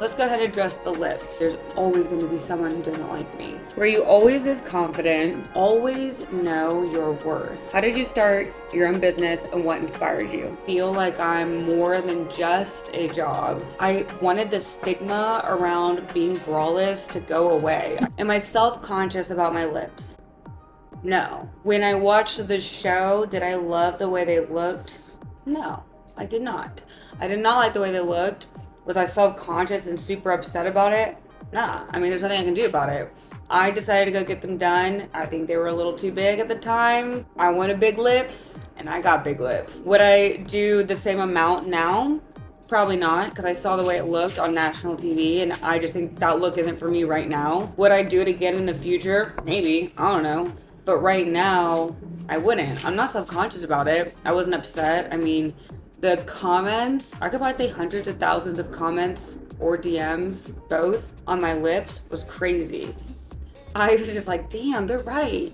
Let's go ahead and address the lips. There's always going to be someone who doesn't like me. Were you always this confident? Always know your worth. How did you start your own business and what inspired you? Feel like I'm more than just a job. I wanted the stigma around being braless to go away. Am I self-conscious about my lips? No. When I watched the show, did I love the way they looked? No, I did not. I did not like the way they looked. Was I self-conscious and super upset about it? Nah, I mean, there's nothing I can do about it. I decided to go get them done. I think they were a little too big at the time. I wanted big lips, and I got big lips. Would I do the same amount now? Probably not, because I saw the way it looked on national TV, and I just think that look isn't for me right now. Would I do it again in the future? Maybe, I don't know. But right now, I wouldn't. I'm not self-conscious about it. I wasn't upset. I mean, the comments, I could probably say hundreds of thousands of comments or DMs, both on my lips, was crazy. I was just like, damn, they're right.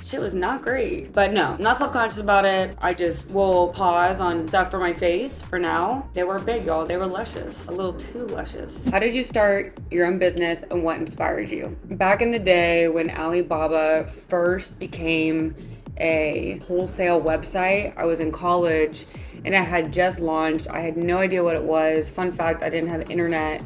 Shit was not great. But no, I'm not self-conscious about it. I just will pause on stuff for my face for now. They were big, y'all. They were luscious. A little too luscious. How did you start your own business and what inspired you? Back in the day when Alibaba first became a wholesale website, I was in college and I had just launched. I had no idea what it was. Fun fact, I didn't have internet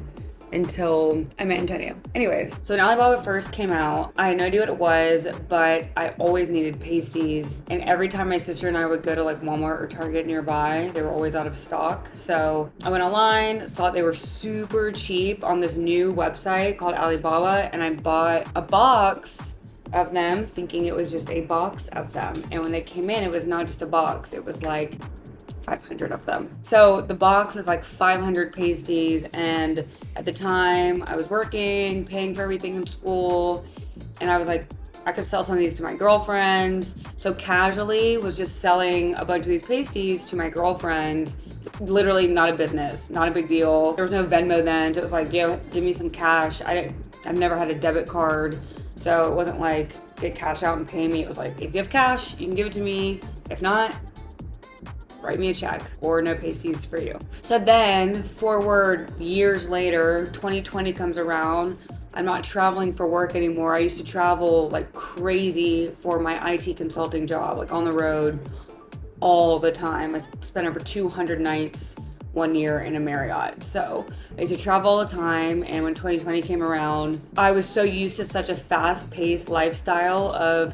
until I met Antonio. Anyways, so when Alibaba first came out, I had no idea what it was, but I always needed pasties. And every time my sister and I would go to like Walmart or Target nearby, they were always out of stock. So I went online, saw they were super cheap on this new website called Alibaba, and I bought a box of them thinking it was just a box of them. And when they came in, it was not just a box, it was like 500 of them. So the box was like 500 pasties, and at the time I was working, paying for everything in school, and I was like, I could sell some of these to my girlfriends. So casually was just selling a bunch of these pasties to my girlfriends. Literally not a business, not a big deal. There was no Venmo then, so it was like, yo, give me some cash. I've never had a debit card, so it wasn't like get cash out and pay me. It was like, if you have cash, you can give it to me. If not, write me a check or no pasties for you. So then forward years later, 2020 comes around. I'm not traveling for work anymore. I used to travel like crazy for my IT consulting job, like on the road all the time. I spent over 200 nights one year in a Marriott. So I used to travel all the time, and when 2020 came around, I was so used to such a fast-paced lifestyle of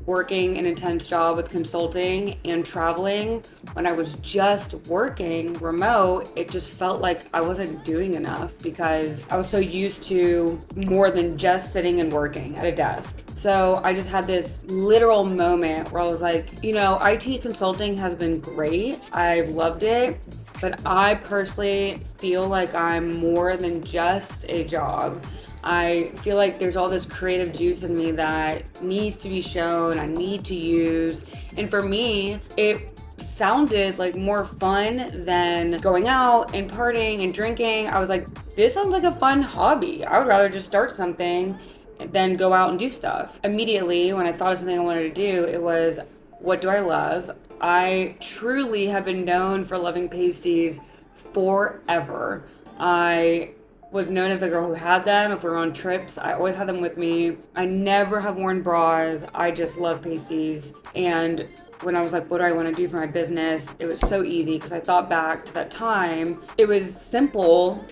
working an intense job with consulting and traveling. When I was just working remote, it just felt like I wasn't doing enough because I was so used to more than just sitting and working at a desk. So I just had this literal moment where I was like, you know, IT consulting has been great. I've loved it, but I personally feel like I'm more than just a job. I feel like there's all this creative juice in me that needs to be shown, I need to use. And for me, it sounded like more fun than going out and partying and drinking. I was like, this sounds like a fun hobby. I would rather just start something than go out and do stuff. Immediately, when I thought of something I wanted to do, it was, what do I love? I truly have been known for loving pasties forever. I was known as the girl who had them. If we were on trips, I always had them with me. I never have worn bras. I just love pasties. And when I was like, what do I want to do for my business? It was so easy because I thought back to that time. It was simple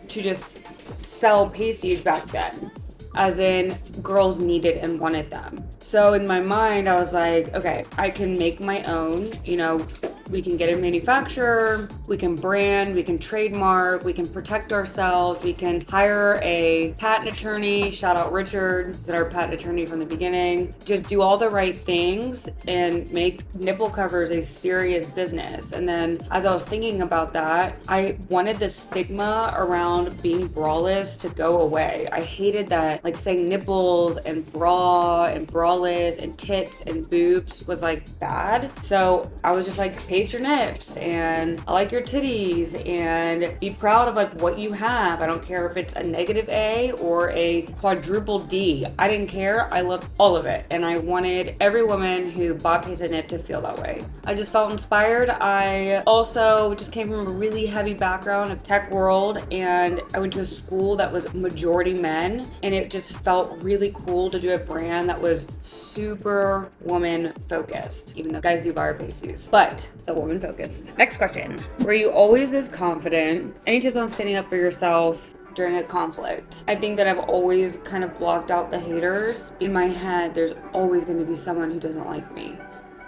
to just sell pasties back then. As in, girls needed and wanted them. So in my mind, I was like, okay, I can make my own, you know, we can get a manufacturer, we can brand, we can trademark, we can protect ourselves, we can hire a patent attorney, shout out Richard, he's our patent attorney from the beginning. Just do all the right things and make nipple covers a serious business. And then as I was thinking about that, I wanted the stigma around being braless to go away. I hated that, like saying nipples and bra and braless and tits and boobs was like bad. So I was just like, taste your nips, and I like your titties, and be proud of like what you have. I don't care if it's a negative A or a quadruple D. I didn't care. I loved all of it. And I wanted every woman who bought Taste a Nip to feel that way. I just felt inspired. I also just came from a really heavy background of tech world, and I went to a school that was majority men, and it just felt really cool to do a brand that was super woman focused, even though guys do buy our pasties, but still woman focused. Next question. Were you always this confident? Any tips on standing up for yourself during a conflict? I think that I've always kind of blocked out the haters. In my head, there's always going to be someone who doesn't like me.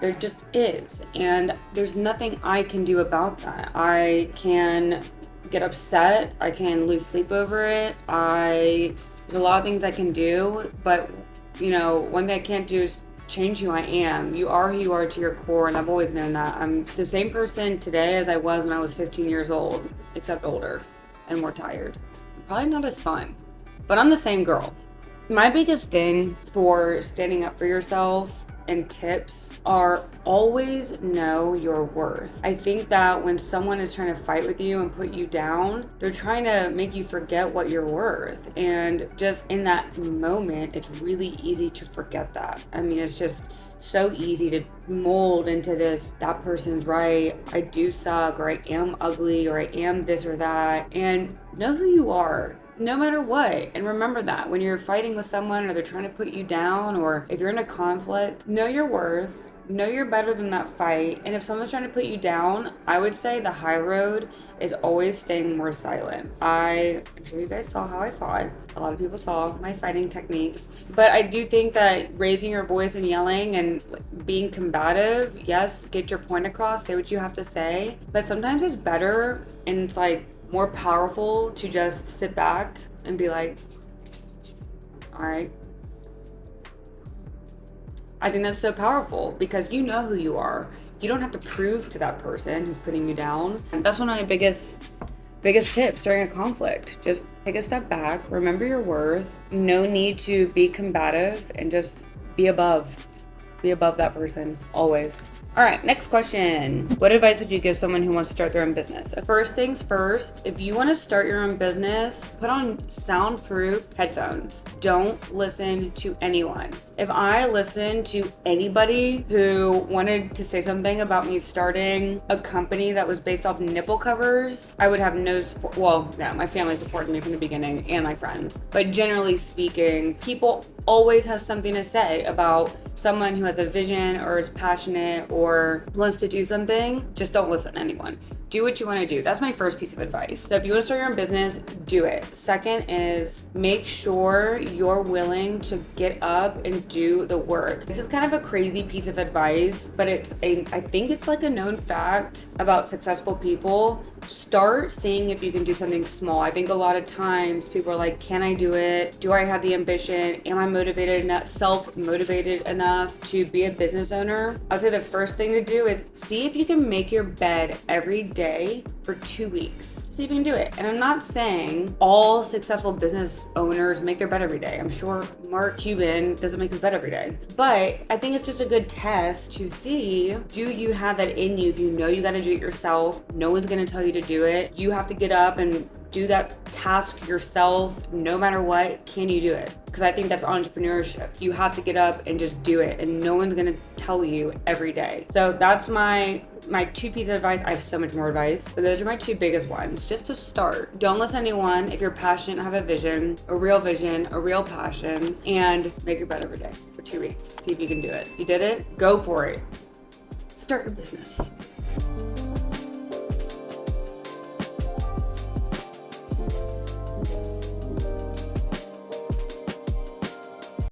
There just is. And there's nothing I can do about that. I can get upset. I can lose sleep over it. There's a lot of things I can do, but one thing I can't do is change who I am. You are who you are to your core, and I've always known that. I'm the same person today as I was when I was 15 years old, except older and more tired. Probably not as fun, but I'm the same girl. My biggest thing for standing up for yourself and tips are always know your worth. I think that when someone is trying to fight with you and put you down, they're trying to make you forget what you're worth. And just in that moment, it's really easy to forget that. I mean, it's just so easy to mold into this, that person's right, I do suck, or I am ugly, or I am this or that. And know who you are, no matter what. And remember that when you're fighting with someone or they're trying to put you down, or if you're in a conflict, know your worth, know you're better than that fight. And if someone's trying to put you down, I would say the high road is always staying more silent. I'm sure you guys saw how I fought. A lot of people saw my fighting techniques, but I do think that raising your voice and yelling and being combative, yes, get your point across, say what you have to say, but sometimes it's better and it's like more powerful to just sit back and be like, all right. I think that's so powerful because you know who you are. You don't have to prove to that person who's putting you down. And that's one of my biggest tips during a conflict. Just take a step back, remember your worth. No need to be combative, and just be above that person always. All right, next question. What advice would you give someone who wants to start their own business? First things first, if you want to start your own business, put on soundproof headphones. Don't listen to anyone. If I listened to anybody who wanted to say something about me starting a company that was based off nipple covers, I would have no support. Well, no, my family supported me from the beginning and my friends. But generally speaking, people always have something to say about someone who has a vision or is passionate or wants to do something. Just don't listen to anyone. Do what you want to do. That's my first piece of advice. So if you want to start your own business, do it. Second is make sure you're willing to get up and do the work. This is kind of a crazy piece of advice, but I think it's like a known fact about successful people. Start seeing if you can do something small. I think a lot of times people are like, can I do it? Do I have the ambition? Am I motivated enough, self-motivated enough to be a business owner? I'll say the first thing to do is see if you can make your bed every day for 2 weeks. See if you can do it. And I'm not saying all successful business owners make their bed every day. I'm sure Mark Cuban doesn't make his bed every day. But I think it's just a good test to see, do you have that in you? If you know you got to do it yourself, no one's going to tell you to do it. You have to get up and do that task yourself no matter what. Can you do it? Because I think that's entrepreneurship. You have to get up and just do it, and no one's going to tell you every day. So that's my 2 pieces of advice. I have so much more advice, but those are my 2 biggest ones. Just to start, don't listen to anyone. If you're passionate, have a vision, a real passion, and make your bed every day for 2 weeks. See if you can do it. If you did it, go for it. Start your business.